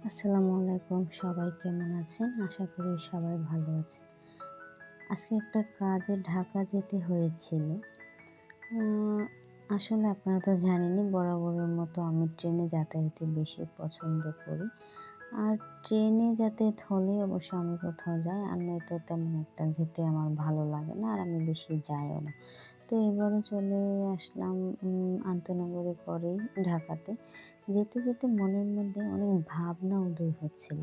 আসসালামু আলাইকুম, সবাই কেমন আছেন? আশা করি সবাই ভালো আছেন। আজকে একটা কাজে ঢাকা যেতে হয়েছিল। আ আসলে আপনারা তো জানেনই, বরাবরের মতো আমি ট্রেনে যাতায়াতে বেশি পছন্দ করি। আর ট্রেনে যাতায়াত হলেই অবশ্য আমি কোথাও যাই, আর নয়তো তেমন একটা যেতে আমার ভালো লাগে না, আর আমি বেশি যাইও না। তো এবারে চলে আসলাম আন্তনগরে করেই ঢাকাতে। যেতে, যেতে মনের মধ্যে অনেক ভাবনা উদয় হচ্ছিল।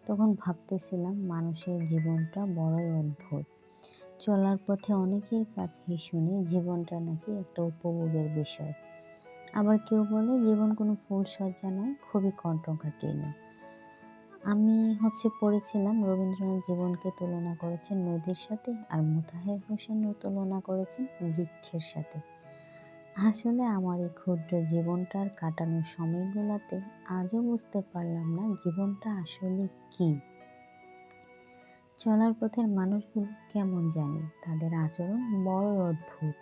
তখন ভাবতেছিলাম, মানুষের জীবনটা বড়ই অদ্ভুত। চলার পথে অনেকের কাছেই শুনি জীবনটা নাকি একটা উপভোগের বিষয়। আবার কেউ বলে জীবন কোনো ফুলশয্যা নয়, খুবই কণ্টকাকীর্ণ। আমি পড়েছিলাম রবীন্দ্রনাথ জীবনকে তুলনা করেছেন নদীর সাথে, আর মোতাহের হোসেনও তুলনা করেছেন বৃক্ষের সাথে। আসলে আমার এই ক্ষুদ্র জীবনটার কাটানোর সময়গুলোতে আজও বুঝতে পারলাম না জীবনটা আসলে কি। চলার পথের মানুষগুলো কেমন জানি, তাদের আচরণ বড়ই অদ্ভুত।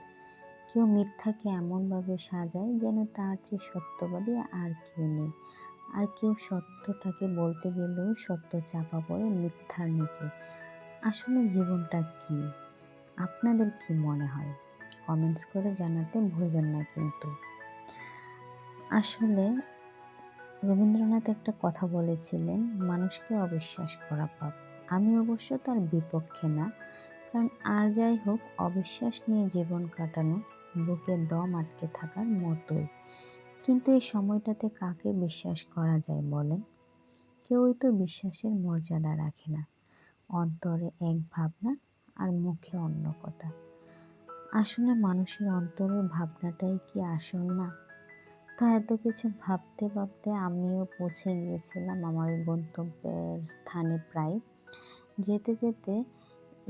কেউ মিথ্যাকে এমনভাবে সাজায় যেন তার চেয়ে সত্যবাদী আর কেউ নেই। আর কেউ সত্যটাকে বলতে গেলেও সত্য চাপা পড়ে মিথ্যার নিচে। আসলে জীবনটা কি? আপনাদের কি মনে হয়? কমেন্টস করে জানাতে ভুলবেন না কিন্তু। আসলে রবীন্দ্রনাথ একটা কথা বলেছিলেন, মানুষকে অবিশ্বাস করা পাপ। আমি অবশ্য তার বিপক্ষে না, কারণ আর যাই হোক, অবিশ্বাস নিয়ে জীবন কাটানো বুকে দম আটকে থাকার মতোই। কিন্তু এই সময়টাতে কাকে বিশ্বাস করা যায় বলেন? কেউই তো বিশ্বাসের মর্যাদা রাখে না। অন্তরে এক ভাবনা আর মুখে অন্য কথা। আসলে মানুষের অন্তরের ভাবনাটাই কি আসল না? তো এত কিছু ভাবতে ভাবতে আমিও পৌঁছে গিয়েছিলাম আমার এই গন্তব্যের স্থানে প্রায়। যেতে যেতে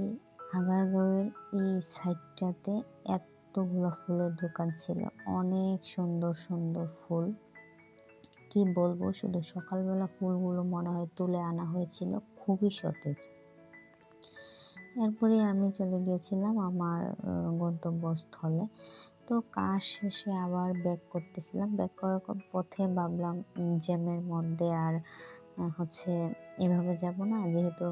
এই আগারগাঁওয়ের এই সাইডটাতে এতগুলো ফুলের দোকান ছিল, অনেক সুন্দর সুন্দর ফুল। কি বলবো, শুধু সকালবেলা ফুলগুলো মনে হয় তুলে আনা হয়েছিল, খুবই সতেজ। এরপরে আমি চলে গিয়েছিলাম আমার গন্তব্যস্থলে। তো কাজ শেষে আবার ব্যাক করতেছিলাম। ব্যাক করার পথে ভাবলাম জ্যামের মধ্যে আর এভাবে যাব না, যেহেতু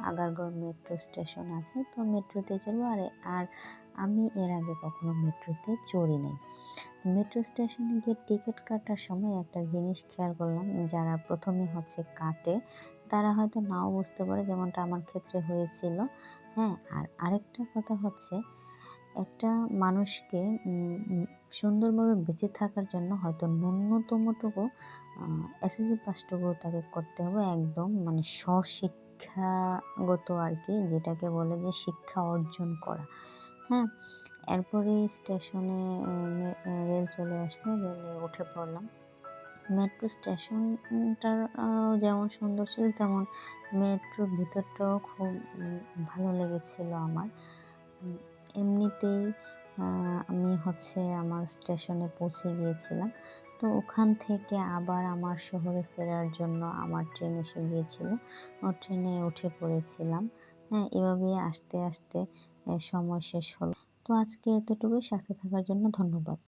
আগারগাঁও মেট্রো স্টেশন আছে, তো মেট্রোতে চলবো। আর আমি এর আগে কখনো মেট্রোতে চড়ি নাই। মেট্রো স্টেশনে গিয়ে টিকিট কাটার সময় একটা জিনিস খেয়াল করলাম, যারা প্রথমে কাটে তারা হয়তো নাও বুঝতে পারে, যেমনটা আমার ক্ষেত্রে হয়েছিল। হ্যাঁ, আর আরেকটা কথা একটা মানুষকে সুন্দরভাবে বেঁচে থাকার জন্য হয়তো ন্যূনতমটুকু এসএসসি পাসটুকু তাকে করতে হবে, একদম মানে স্বশিক্ষাগত আর কি, যেটাকে বলে যে শিক্ষা অর্জন করা। হ্যাঁ, এরপরে স্টেশনে রেল চলে আসলো, রেলে উঠে পড়লাম। মেট্রো স্টেশনটার যেমন সুন্দর ছিল, তেমন মেট্রোর ভিতরটাও খুব ভালো লেগেছিল আমার। এমনিতেই আমি আমার স্টেশনে পৌঁছে গিয়েছিলাম। তো ওখান থেকে আবার আমার শহরে ফেরার জন্য আমার ট্রেন এসে গিয়েছিল। ট্রেনে উঠে পড়েছিলাম। হ্যাঁ, এভাবেই আস্তে আস্তে সময় শেষ হলো। তো আজকে এতটুকুই। সাথে থাকার জন্য ধন্যবাদ।